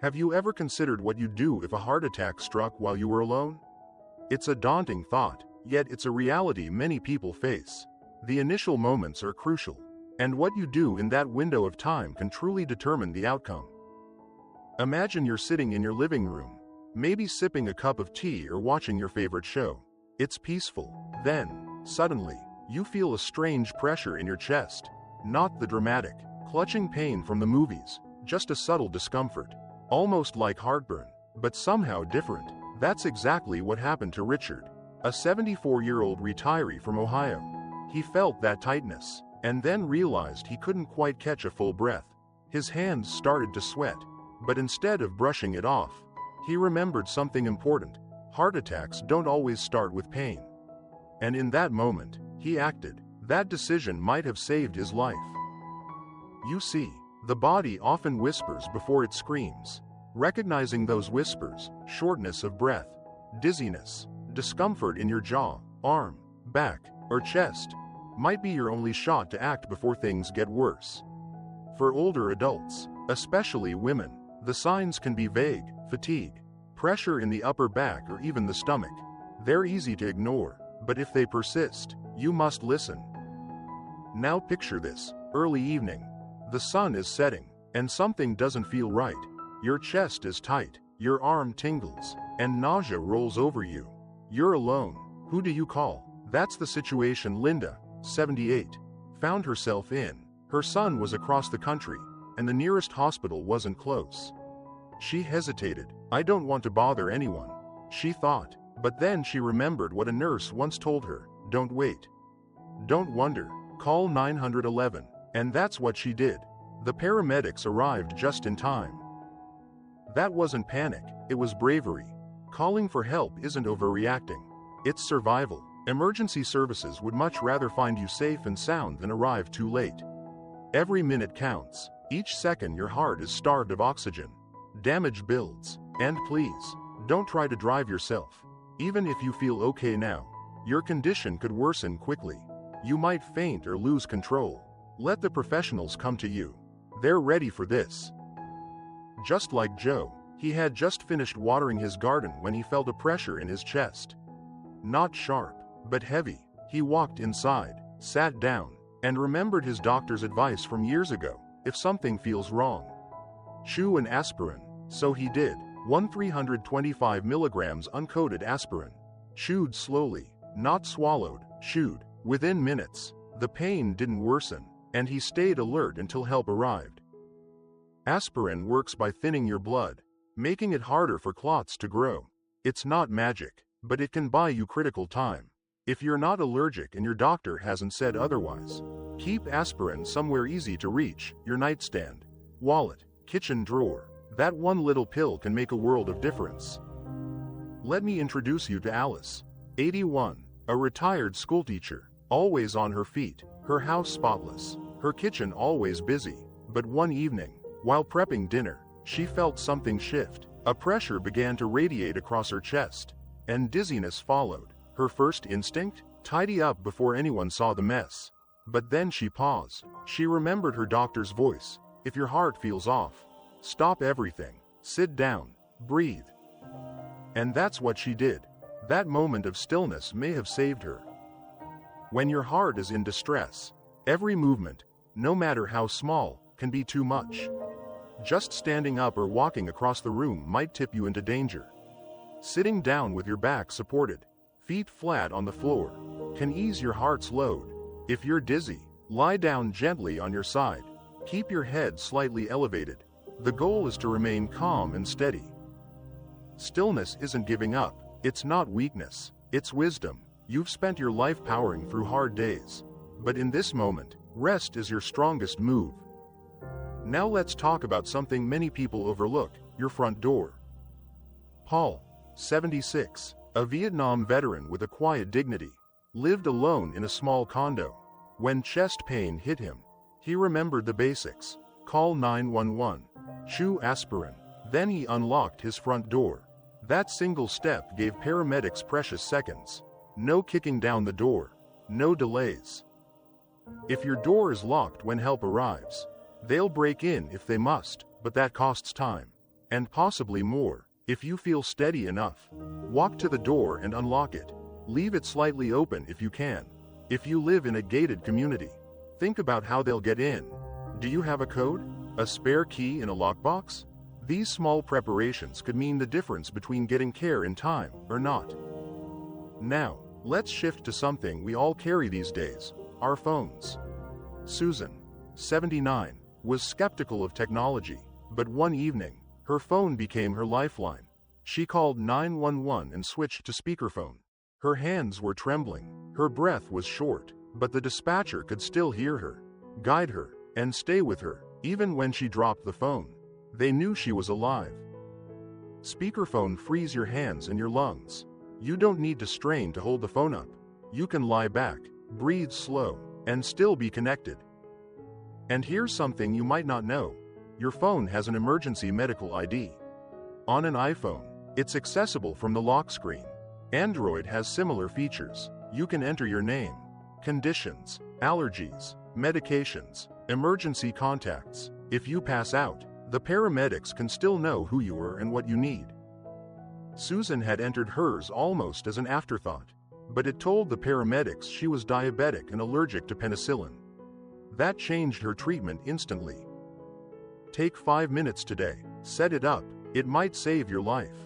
Have you ever considered what you'd do if a heart attack struck while you were alone? It's a daunting thought, yet it's a reality many people face. The initial moments are crucial, and what you do in that window of time can truly determine the outcome. Imagine you're sitting in your living room, maybe sipping a cup of tea or watching your favorite show. It's peaceful. Then, suddenly, you feel a strange pressure in your chest. Not the dramatic, clutching pain from the movies, just a subtle discomfort. Almost like heartburn, but somehow different. That's exactly what happened to Richard, a 74-year-old retiree from Ohio. He felt that tightness, and then realized he couldn't quite catch a full breath. His hands started to sweat, but instead of brushing it off, he remembered something important. Heart attacks don't always start with pain. And in that moment, he acted. That decision might have saved his life. You see, the body often whispers before it screams. Recognizing those whispers, shortness of breath, dizziness, discomfort in your jaw, arm, back, or chest, might be your only shot to act before things get worse. For older adults, especially women, the signs can be vague: fatigue, pressure in the upper back, or even the stomach. They're easy to ignore, but if they persist, you must listen. Now picture this: early evening. The sun is setting, and something doesn't feel right. Your chest is tight, your arm tingles, and nausea rolls over you. You're alone. Who do you call? That's the situation Linda, 78, found herself in. Her son was across the country, and the nearest hospital wasn't close. She hesitated. I don't want to bother anyone, she thought, but then she remembered what a nurse once told her: don't wait. Don't wonder. Call 911. And that's what she did. The paramedics arrived just in time. That wasn't panic, it was bravery. Calling for help isn't overreacting. It's survival. Emergency services would much rather find you safe and sound than arrive too late. Every minute counts. Each second your heart is starved of oxygen. Damage builds. And please, don't try to drive yourself. Even if you feel okay now, your condition could worsen quickly. You might faint or lose control. Let the professionals come to you. They're ready for this. Just like Joe, he had just finished watering his garden when he felt a pressure in his chest. Not sharp, but heavy. He walked inside, sat down, and remembered his doctor's advice from years ago: if something feels wrong, chew an aspirin. So he did. 325 milligrams uncoated aspirin. Chewed slowly, not swallowed, chewed. Within minutes, the pain didn't worsen, and he stayed alert until help arrived. Aspirin works by thinning your blood, making it harder for clots to grow. It's not magic, but it can buy you critical time. If you're not allergic and your doctor hasn't said otherwise, keep aspirin somewhere easy to reach: your nightstand, wallet, kitchen drawer. That one little pill can make a world of difference. Let me introduce you to Alice, 81, a retired schoolteacher, always on her feet, her house spotless, her kitchen always busy. But one evening, while prepping dinner, she felt something shift. A pressure began to radiate across her chest, and dizziness followed. Her first instinct? Tidy up before anyone saw the mess. But then she paused. She remembered her doctor's voice: if your heart feels off, stop everything, sit down, breathe. And that's what she did. That moment of stillness may have saved her. When your heart is in distress, every movement, no matter how small, can be too much. Just standing up or walking across the room might tip you into danger. Sitting down with your back supported, feet flat on the floor, can ease your heart's load. If you're dizzy, lie down gently on your side. Keep your head slightly elevated. The goal is to remain calm and steady. Stillness isn't giving up. It's not weakness. It's wisdom. You've spent your life powering through hard days. But in this moment, rest is your strongest move. Now let's talk about something many people overlook: your front door. Paul, 76, a Vietnam veteran with a quiet dignity, lived alone in a small condo. When chest pain hit him, he remembered the basics: call 911, chew aspirin. Then he unlocked his front door. That single step gave paramedics precious seconds. No kicking down the door, no delays. If your door is locked when help arrives, they'll break in if they must, but that costs time. and possibly more, if you feel steady enough. Walk to the door and unlock it. Leave it slightly open if you can. If you live in a gated community, think about how they'll get in. Do you have a code? A spare key in a lockbox? These small preparations could mean the difference between getting care in time or not. Now, let's shift to something we all carry these days, our phones. Susan, 79, was skeptical of technology, but one evening, her phone became her lifeline. She called 911 and switched to speakerphone. Her hands were trembling, her breath was short, but the dispatcher could still hear her, guide her, and stay with her, even when she dropped the phone. They knew she was alive. Speakerphone frees your hands and your lungs. You don't need to strain to hold the phone up. You can lie back, breathe slow, and still be connected. And here's something you might not know. Your phone has an emergency medical ID. On an iPhone, it's accessible from the lock screen. Android has similar features. You can enter your name, conditions, allergies, medications, emergency contacts. If you pass out, the paramedics can still know who you are and what you need. Susan had entered hers almost as an afterthought, but it told the paramedics she was diabetic and allergic to penicillin. That changed her treatment instantly. Take 5 minutes today, set it up, it might save your life.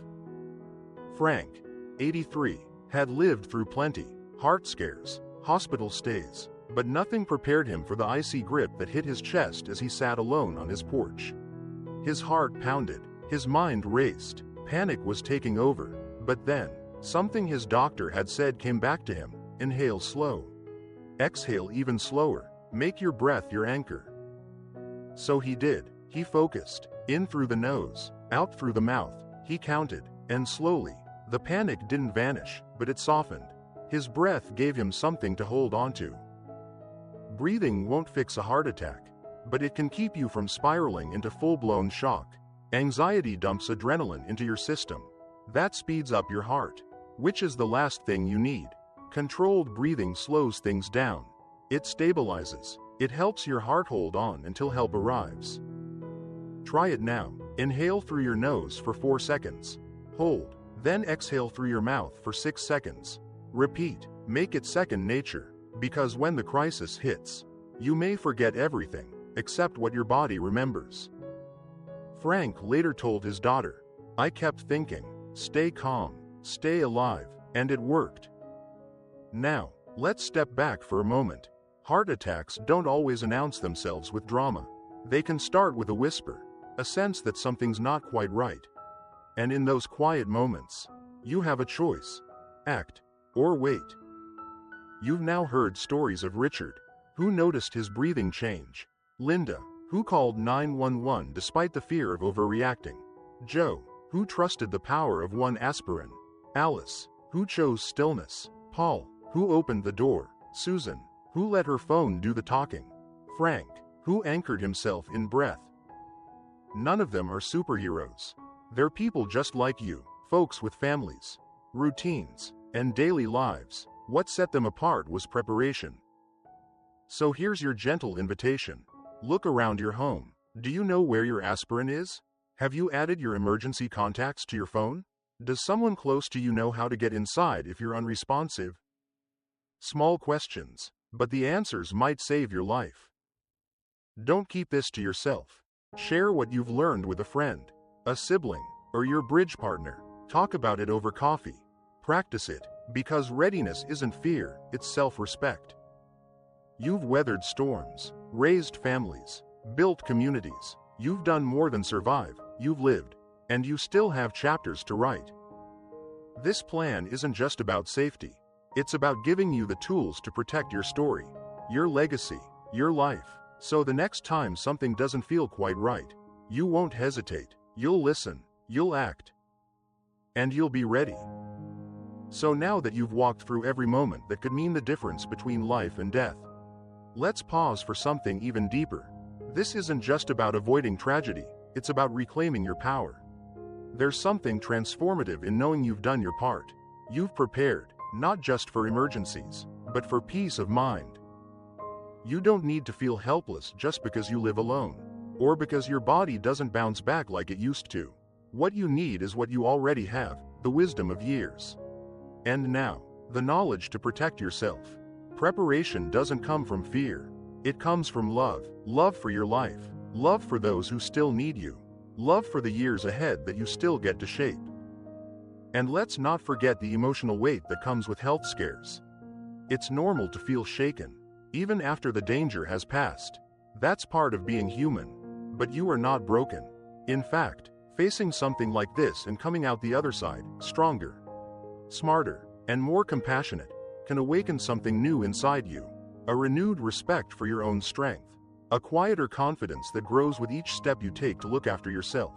Frank, 83, had lived through plenty, heart scares, hospital stays, but nothing prepared him for the icy grip that hit his chest as he sat alone on his porch. His heart pounded, his mind raced, panic was taking over, but then, something his doctor had said came back to him: inhale slow. Exhale even slower, make your breath your anchor. So he did, he focused, in through the nose, out through the mouth, he counted, and slowly, the panic didn't vanish, but it softened. His breath gave him something to hold onto. Breathing won't fix a heart attack, but it can keep you from spiraling into full-blown shock. Anxiety dumps adrenaline into your system. That speeds up your heart, which is the last thing you need. Controlled breathing slows things down. It stabilizes. It helps your heart hold on until help arrives. Try it now. Inhale through your nose for 4 seconds. Hold, then exhale through your mouth for 6 seconds. Repeat. Make it second nature, because when the crisis hits, you may forget everything, except what your body remembers. Frank later told his daughter, "I kept thinking, stay calm, stay alive, and it worked." Now, let's step back for a moment. Heart attacks don't always announce themselves with drama. They can start with a whisper, a sense that something's not quite right. And in those quiet moments, you have a choice: act or wait. You've now heard stories of Richard, who noticed his breathing change; Linda, who called 911 despite the fear of overreacting; Joe, who trusted the power of one aspirin; Alice, who chose stillness; Paul, who opened the door; Susan, who let her phone do the talking; Frank, who anchored himself in breath. None of them are superheroes. They're people just like you, folks with families, routines, and daily lives. What set them apart was preparation. So here's your gentle invitation. Look around your home. Do you know where your aspirin is? Have you added your emergency contacts to your phone? Does someone close to you know how to get inside if you're unresponsive? Small questions, but the answers might save your life. Don't keep this to yourself. Share what you've learned with a friend, a sibling, or your bridge partner. Talk about it over coffee. Practice it, because readiness isn't fear, it's self-respect. You've weathered storms, raised families, built communities. You've done more than survive, you've lived, and you still have chapters to write. This plan isn't just about safety. It's about giving you the tools to protect your story, your legacy, your life. So the next time something doesn't feel quite right, you won't hesitate, you'll listen, you'll act, and you'll be ready. So now that you've walked through every moment that could mean the difference between life and death, let's pause for something even deeper. This isn't just about avoiding tragedy, it's about reclaiming your power. There's something transformative in knowing you've done your part. You've prepared, not just for emergencies, but for peace of mind. You don't need to feel helpless just because you live alone, or because your body doesn't bounce back like it used to. What you need is what you already have, the wisdom of years. And now, the knowledge to protect yourself. Preparation doesn't come from fear. It comes from love. Love for your life. Love for those who still need you. Love for the years ahead that you still get to shape. And let's not forget the emotional weight that comes with health scares. It's normal to feel shaken, even after the danger has passed. That's part of being human. But you are not broken. In fact, facing something like this and coming out the other side, stronger, smarter, and more compassionate, can awaken something new inside you. A renewed respect for your own strength. A quieter confidence that grows with each step you take to look after yourself.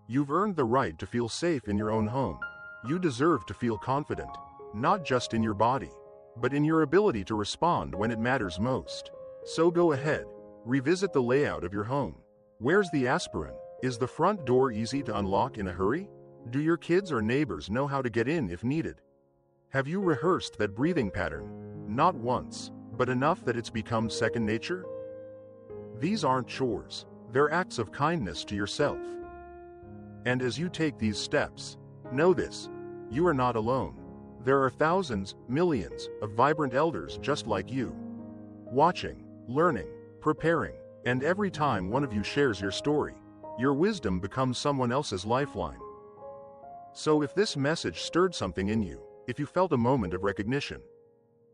You've earned the right to feel safe in your own home. You deserve to feel confident, not just in your body, but in your ability to respond when it matters most. So go ahead, revisit the layout of your home. Where's the aspirin? Is the front door easy to unlock in a hurry? Do your kids or neighbors know how to get in if needed? Have you rehearsed that breathing pattern? Not once, but enough that it's become second nature? These aren't chores, they're acts of kindness to yourself. And as you take these steps, know this: you are not alone. There are thousands, millions of vibrant elders just like you. Watching, learning, preparing, and every time one of you shares your story, your wisdom becomes someone else's lifeline. So if this message stirred something in you, if you felt a moment of recognition,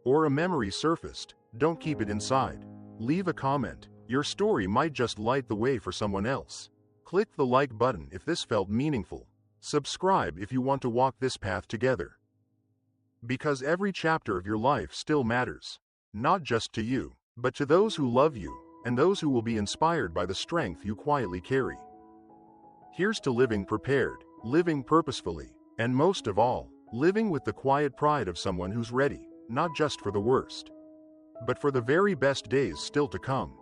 or a memory surfaced, don't keep it inside. Leave a comment. Your story might just light the way for someone else. Click the like button if this felt meaningful. Subscribe if you want to walk this path together. Because every chapter of your life still matters. Not just to you, but to those who love you, and those who will be inspired by the strength you quietly carry. Here's to living prepared, living purposefully, and most of all, living with the quiet pride of someone who's ready, not just for the worst, but for the very best days still to come.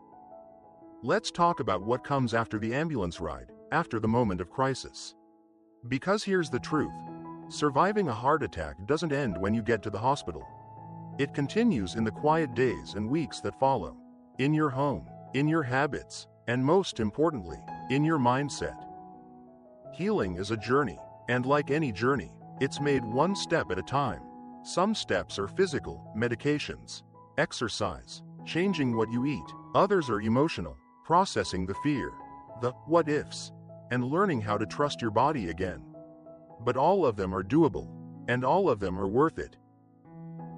Let's talk about what comes after the ambulance ride, after the moment of crisis. Because here's the truth: surviving a heart attack doesn't end when you get to the hospital. It continues in the quiet days and weeks that follow. In your home, in your habits, and most importantly, in your mindset. Healing is a journey, and like any journey, it's made one step at a time. Some steps are physical, medications, exercise, changing what you eat. Others are emotional, processing the fear, the what-ifs, and learning how to trust your body again. But all of them are doable, and all of them are worth it.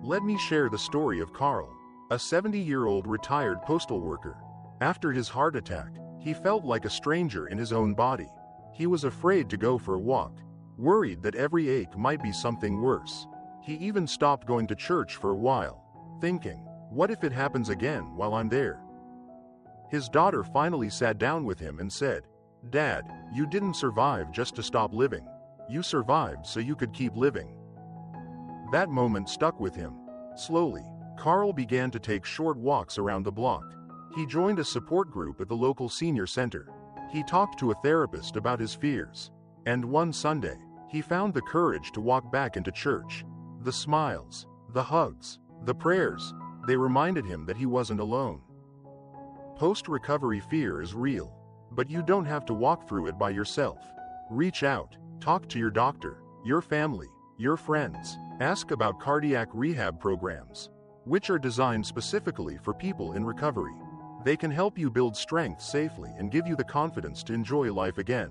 Let me share the story of Carl, a 70-year-old retired postal worker. After his heart attack, he felt like a stranger in his own body. He was afraid to go for a walk, worried that every ache might be something worse. He even stopped going to church for a while, thinking, what if it happens again while I'm there? His daughter finally sat down with him and said, "Dad, you didn't survive just to stop living. You survived so you could keep living." That moment stuck with him. Slowly, Carl began to take short walks around the block. He joined a support group at the local senior center. He talked to a therapist about his fears. And one Sunday, he found the courage to walk back into church. The smiles, the hugs, the prayers, they reminded him that he wasn't alone. Post-recovery fear is real, but you don't have to walk through it by yourself. Reach out, talk to your doctor, your family, your friends. Ask about cardiac rehab programs, which are designed specifically for people in recovery. They can help you build strength safely and give you the confidence to enjoy life again.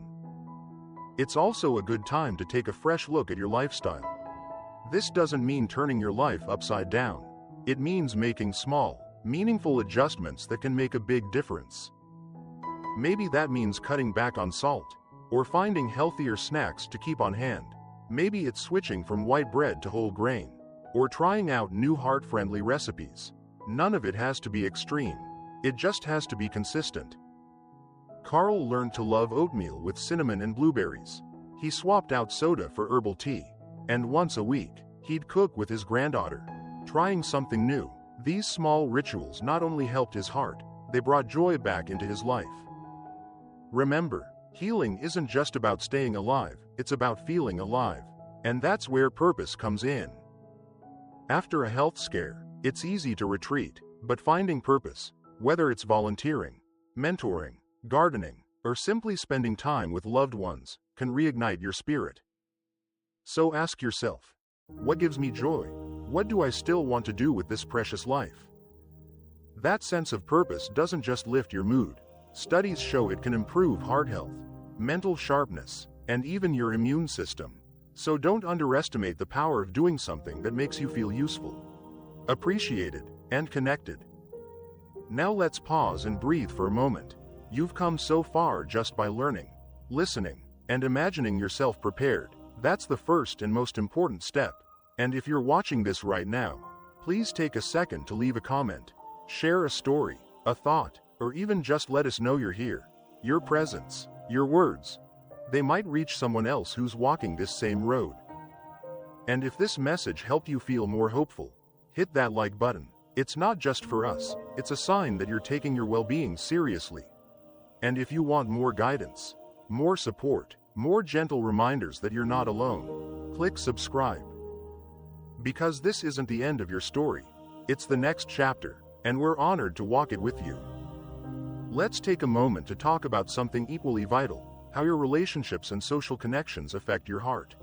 It's also a good time to take a fresh look at your lifestyle. This doesn't mean turning your life upside down. It means making small, meaningful adjustments that can make a big difference. Maybe that means cutting back on salt, or finding healthier snacks to keep on hand. Maybe it's switching from white bread to whole grain, or trying out new heart-friendly recipes. None of it has to be extreme. It just has to be consistent. Carl learned to love oatmeal with cinnamon and blueberries. He swapped out soda for herbal tea. And once a week, he'd cook with his granddaughter. Trying something new, these small rituals not only helped his heart, they brought joy back into his life. Remember, healing isn't just about staying alive, it's about feeling alive. And that's where purpose comes in. After a health scare, it's easy to retreat, but finding purpose, whether it's volunteering, mentoring, gardening, or simply spending time with loved ones, can reignite your spirit. So ask yourself, what gives me joy? What do I still want to do with this precious life? That sense of purpose doesn't just lift your mood. Studies show it can improve heart health, mental sharpness, and even your immune system. So don't underestimate the power of doing something that makes you feel useful, appreciated, and connected. Now let's pause and breathe for a moment. You've come so far just by learning, listening, and imagining yourself prepared. That's the first and most important step. And if you're watching this right now, please take a second to leave a comment, share a story, a thought, or even just let us know you're here. Your presence, your words, they might reach someone else who's walking this same road. And if this message helped you feel more hopeful, hit that like button. It's not just for us, it's a sign that you're taking your well-being seriously. And if you want more guidance, more support, more gentle reminders that you're not alone, click subscribe. Because this isn't the end of your story, it's the next chapter, and we're honored to walk it with you. Let's take a moment to talk about something equally vital, how your relationships and social connections affect your heart.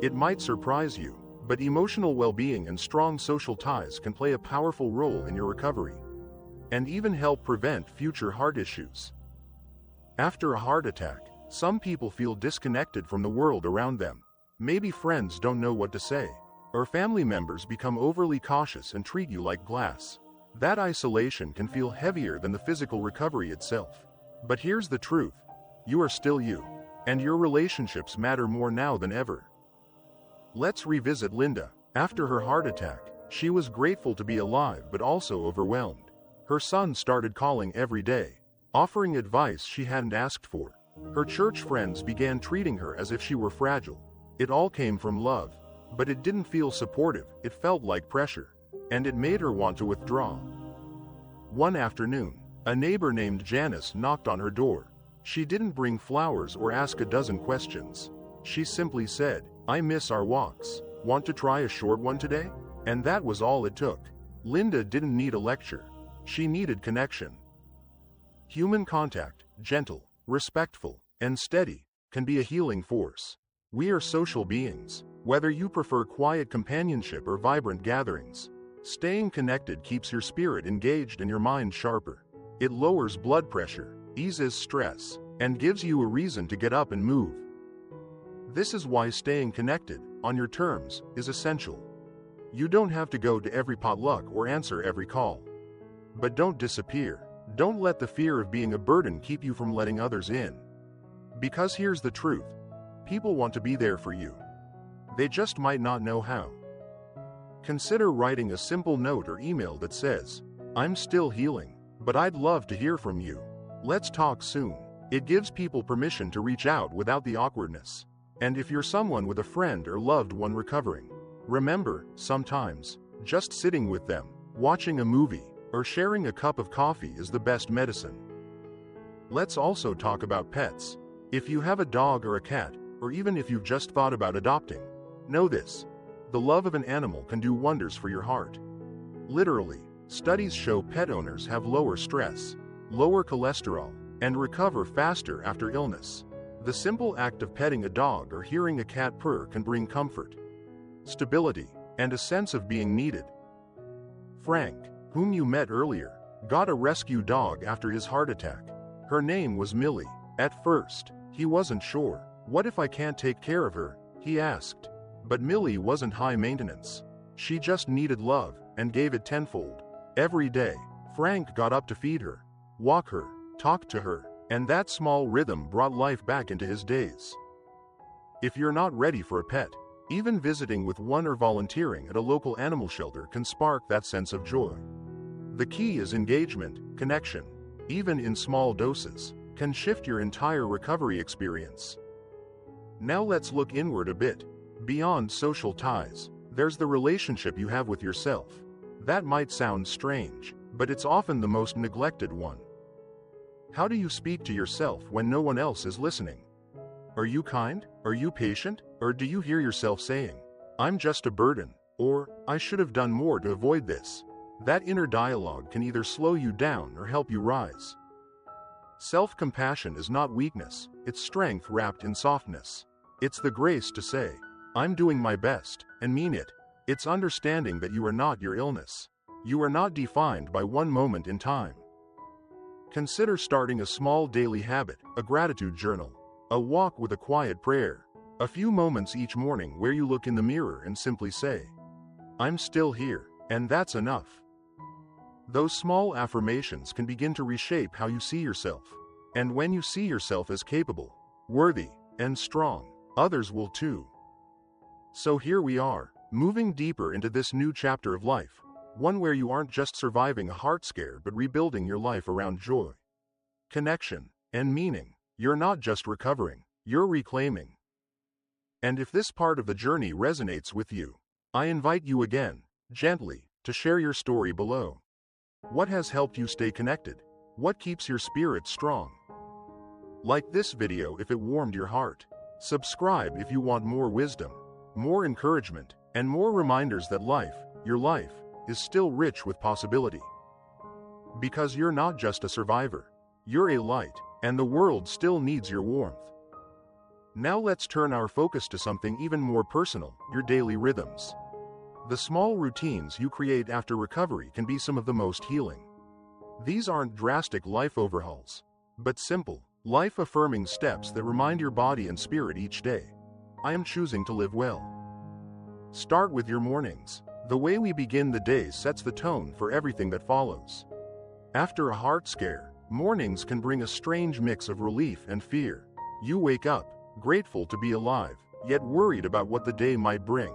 It might surprise you, but emotional well-being and strong social ties can play a powerful role in your recovery, and even help prevent future heart issues. After a heart attack, some people feel disconnected from the world around them. Maybe friends don't know what to say, or family members become overly cautious and treat you like glass. That isolation can feel heavier than the physical recovery itself. But here's the truth. You are still you, and your relationships matter more now than ever. Let's revisit Linda. After her heart attack, she was grateful to be alive but also overwhelmed. Her son started calling every day, offering advice she hadn't asked for. Her church friends began treating her as if she were fragile. It all came from love, but it didn't feel supportive, it felt like pressure, and it made her want to withdraw. One afternoon, a neighbor named Janice knocked on her door. She didn't bring flowers or ask a dozen questions. She simply said, "I miss our walks. Want to try a short one today?" And that was all it took. Linda didn't need a lecture. She needed connection. Human contact, gentle, respectful, and steady, can be a healing force. We are social beings. Whether you prefer quiet companionship or vibrant gatherings, staying connected keeps your spirit engaged and your mind sharper. It lowers blood pressure, eases stress, and gives you a reason to get up and move. This is why staying connected, on your terms, is essential. You don't have to go to every potluck or answer every call. But don't disappear. Don't let the fear of being a burden keep you from letting others in. Because here's the truth. People want to be there for you. They just might not know how. Consider writing a simple note or email that says, "I'm still healing, but I'd love to hear from you. Let's talk soon." It gives people permission to reach out without the awkwardness. And if you're someone with a friend or loved one recovering, remember, sometimes, just sitting with them, watching a movie, or sharing a cup of coffee is the best medicine. Let's also talk about pets. If you have a dog or a cat, or even if you've just thought about adopting, know this. The love of an animal can do wonders for your heart. Literally, studies show pet owners have lower stress, lower cholesterol, and recover faster after illness. The simple act of petting a dog or hearing a cat purr can bring comfort, stability, and a sense of being needed. Frank, whom you met earlier, got a rescue dog after his heart attack. Her name was Millie. At first, he wasn't sure. "What if I can't take care of her?" he asked. But Millie wasn't high maintenance. She just needed love, and gave it tenfold. Every day, Frank got up to feed her, walk her, talk to her, and that small rhythm brought life back into his days. If you're not ready for a pet, even visiting with one or volunteering at a local animal shelter can spark that sense of joy. The key is engagement, connection, even in small doses, can shift your entire recovery experience. Now let's look inward a bit. Beyond social ties, there's the relationship you have with yourself. That might sound strange, but it's often the most neglected one. How do you speak to yourself when no one else is listening? Are you kind? Are you patient? Or do you hear yourself saying, "I'm just a burden," or "I should have done more to avoid this"? That inner dialogue can either slow you down or help you rise. Self-compassion is not weakness, it's strength wrapped in softness. It's the grace to say, "I'm doing my best," and mean it. It's understanding that you are not your illness. You are not defined by one moment in time. Consider starting a small daily habit, a gratitude journal, a walk with a quiet prayer, a few moments each morning where you look in the mirror and simply say, "I'm still here," and that's enough. Those small affirmations can begin to reshape how you see yourself. And when you see yourself as capable, worthy, and strong, others will too. So here we are, moving deeper into this new chapter of life, one where you aren't just surviving a heart scare but rebuilding your life around joy, connection, and meaning. You're not just recovering, you're reclaiming. And if this part of the journey resonates with you, I invite you again, gently, to share your story below. What has helped you stay connected? What keeps your spirit strong? Like this video if it warmed your heart. Subscribe if you want more wisdom, more encouragement, and more reminders that life, your life, is still rich with possibility. Because you're not just a survivor, you're a light, and the world still needs your warmth. Now let's turn our focus to something even more personal, your daily rhythms. The small routines you create after recovery can be some of the most healing. These aren't drastic life overhauls, but simple, life-affirming steps that remind your body and spirit each day, "I am choosing to live well." Start with your mornings. The way we begin the day sets the tone for everything that follows. After a heart scare, mornings can bring a strange mix of relief and fear. You wake up, grateful to be alive, yet worried about what the day might bring.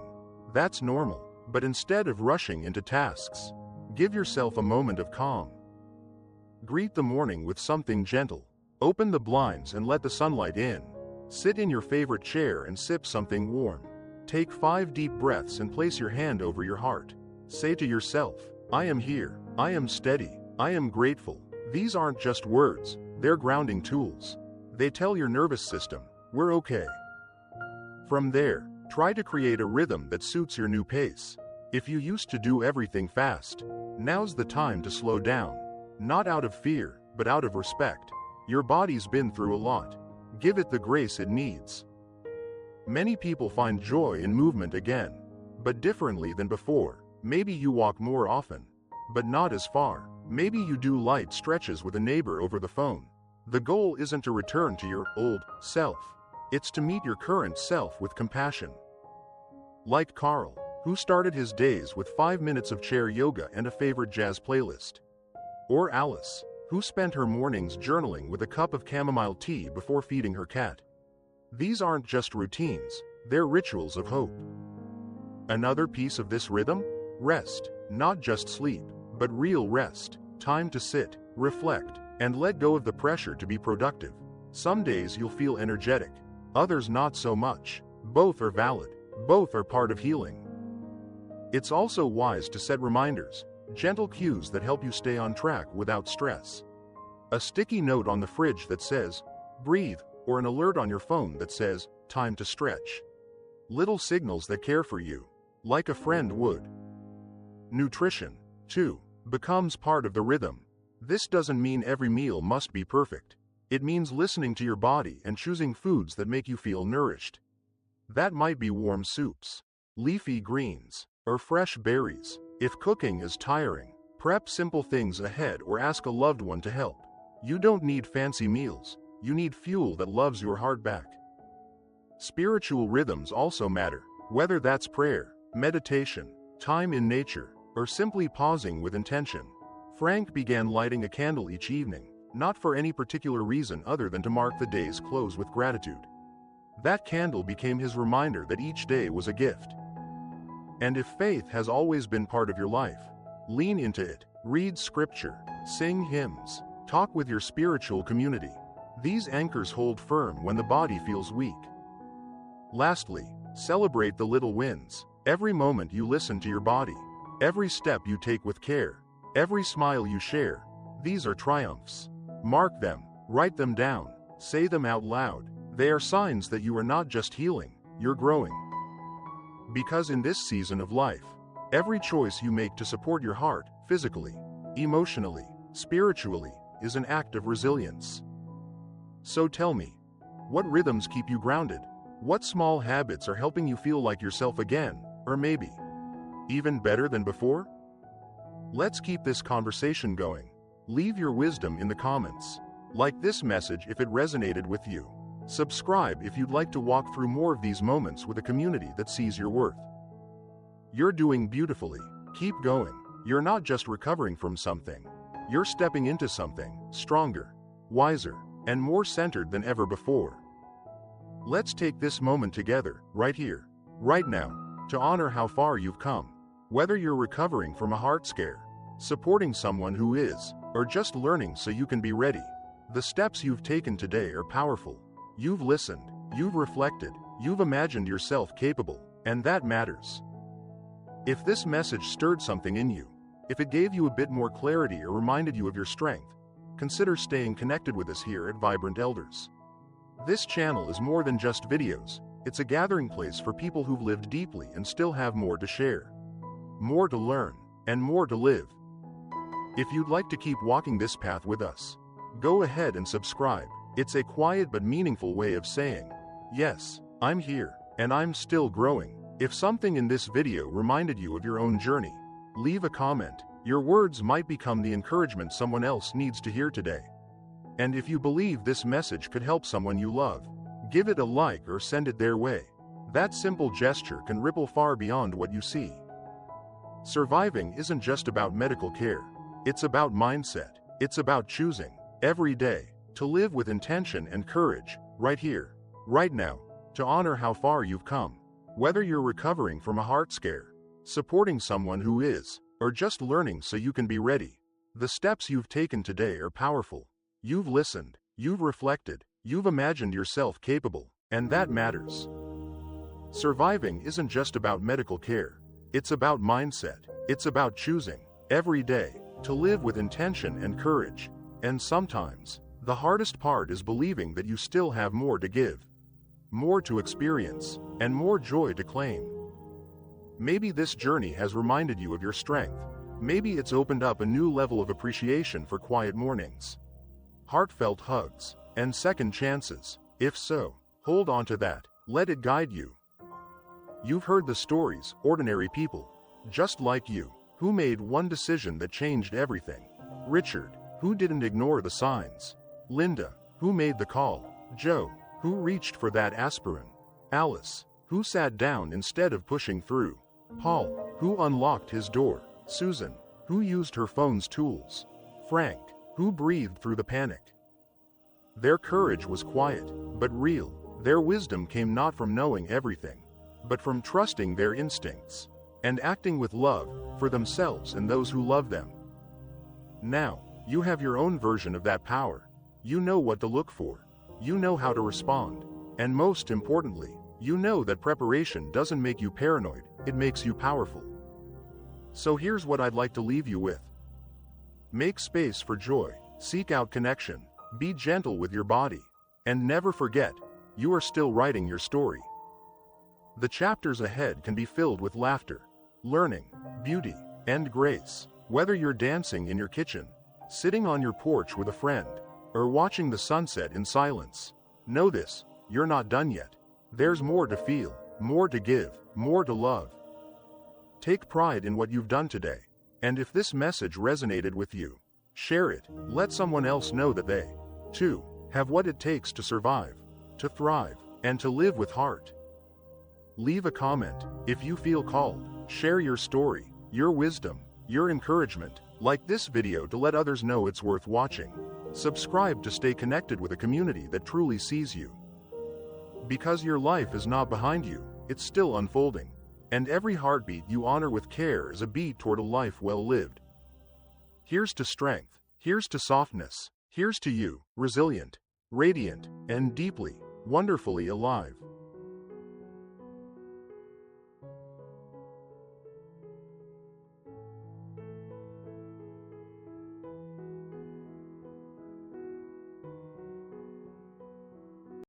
That's normal, but instead of rushing into tasks, give yourself a moment of calm. Greet the morning with something gentle. Open the blinds and let the sunlight in. Sit in your favorite chair and sip something warm. Take 5 deep breaths and place your hand over your heart. Say to yourself, "I am here, I am steady, I am grateful." These aren't just words, they're grounding tools. They tell your nervous system, "We're okay." From there, try to create a rhythm that suits your new pace. If you used to do everything fast, now's the time to slow down. Not out of fear, but out of respect. Your body's been through a lot. Give it the grace it needs. Many people find joy in movement again, but differently than before. Maybe you walk more often, but not as far. Maybe you do light stretches with a neighbor over the phone. The goal isn't to return to your old self. It's to meet your current self with compassion. Like Carl, who started his days with 5 minutes of chair yoga and a favorite jazz playlist. Or Alice, who spent her mornings journaling with a cup of chamomile tea before feeding her cat. These aren't just routines, they're rituals of hope. Another piece of this rhythm? Rest. Not just sleep, but real rest. Time to sit, reflect, and let go of the pressure to be productive. Some days you'll feel energetic, others not so much. Both are valid. Both are part of healing. It's also wise to set reminders, gentle cues that help you stay on track without stress. A sticky note on the fridge that says, "Breathe," or an alert on your phone that says, "Time to stretch." Little signals that care for you, like a friend would. Nutrition, too, becomes part of the rhythm. This doesn't mean every meal must be perfect. It means listening to your body and choosing foods that make you feel nourished. That might be warm soups, leafy greens, or fresh berries. If cooking is tiring, prep simple things ahead or ask a loved one to help. You don't need fancy meals. You need fuel that loves your heart back. Spiritual rhythms also matter, whether that's prayer, meditation, time in nature, or simply pausing with intention. Frank began lighting a candle each evening, not for any particular reason other than to mark the day's close with gratitude. That candle became his reminder that each day was a gift. And if faith has always been part of your life, lean into it. Read scripture, sing hymns, talk with your spiritual community. These anchors hold firm when the body feels weak. Lastly, celebrate the little wins. Every moment you listen to your body, every step you take with care, every smile you share, these are triumphs. Mark them, write them down, say them out loud. They are signs that you are not just healing, you're growing. Because in this season of life, every choice you make to support your heart, physically, emotionally, spiritually, is an act of resilience. So tell me, what rhythms keep you grounded? What small habits are helping you feel like yourself again, or maybe even better than before? Let's keep this conversation going. Leave your wisdom in the comments. Like this message if it resonated with you. Subscribe if you'd like to walk through more of these moments with a community that sees your worth. You're doing beautifully. Keep going. You're not just recovering from something. You're stepping into something stronger, wiser, and more centered than ever before. Let's take this moment together, right here, right now, to honor how far you've come. Whether you're recovering from a heart scare, supporting someone who is, or just learning so you can be ready, the steps you've taken today are powerful. You've listened, you've reflected, you've imagined yourself capable, and that matters. If this message stirred something in you, if it gave you a bit more clarity or reminded you of your strength, consider staying connected with us here at Vibrant Elders. This channel is more than just videos, it's a gathering place for people who've lived deeply and still have more to share, more to learn, and more to live. If you'd like to keep walking this path with us, go ahead and subscribe. It's a quiet but meaningful way of saying, yes, I'm here, and I'm still growing. If something in this video reminded you of your own journey, leave a comment. Your words might become the encouragement someone else needs to hear today. And if you believe this message could help someone you love, give it a like or send it their way. That simple gesture can ripple far beyond what you see. Surviving isn't just about medical care. It's about mindset. It's about choosing, every day, to live with intention and courage, right here, right now, to honor how far you've come. Whether you're recovering from a heart scare, supporting someone who is, or just learning so you can be ready, the steps you've taken today are powerful. You've listened, you've reflected, you've imagined yourself capable, and that matters. Surviving isn't just about medical care. It's about mindset. It's about choosing, every day, to live with intention and courage. And sometimes, the hardest part is believing that you still have more to give, more to experience, and more joy to claim. Maybe this journey has reminded you of your strength. Maybe it's opened up a new level of appreciation for quiet mornings, heartfelt hugs, and second chances. If so, hold on to that. Let it guide you. You've heard the stories, ordinary people, just like you, who made one decision that changed everything. Richard, who didn't ignore the signs. Linda, who made the call. Joe, who reached for that aspirin. Alice, who sat down instead of pushing through. Paul, who unlocked his door. Susan, who used her phone's tools. Frank, who breathed through the panic. Their courage was quiet, but real. Their wisdom came not from knowing everything, but from trusting their instincts, and acting with love, for themselves and those who love them. Now, you have your own version of that power. You know what to look for. You know how to respond. And most importantly, you know that preparation doesn't make you paranoid, it makes you powerful. So here's what I'd like to leave you with. Make space for joy, seek out connection, be gentle with your body, and never forget, you are still writing your story. The chapters ahead can be filled with laughter, learning, beauty, and grace. Whether you're dancing in your kitchen, sitting on your porch with a friend, or watching the sunset in silence, know this, you're not done yet. There's more to feel, more to give, more to love. Take pride in what you've done today, and if this message resonated with you, share it. Let someone else know that they, too, have what it takes to survive, to thrive, and to live with heart. Leave a comment if you feel called. Share your story, your wisdom, your encouragement. Like this video to let others know it's worth watching. Subscribe to stay connected with a community that truly sees you. Because your life is not behind you, it's still unfolding. And every heartbeat you honor with care is a beat toward a life well lived. Here's to strength, here's to softness, here's to you, resilient, radiant, and deeply, wonderfully alive.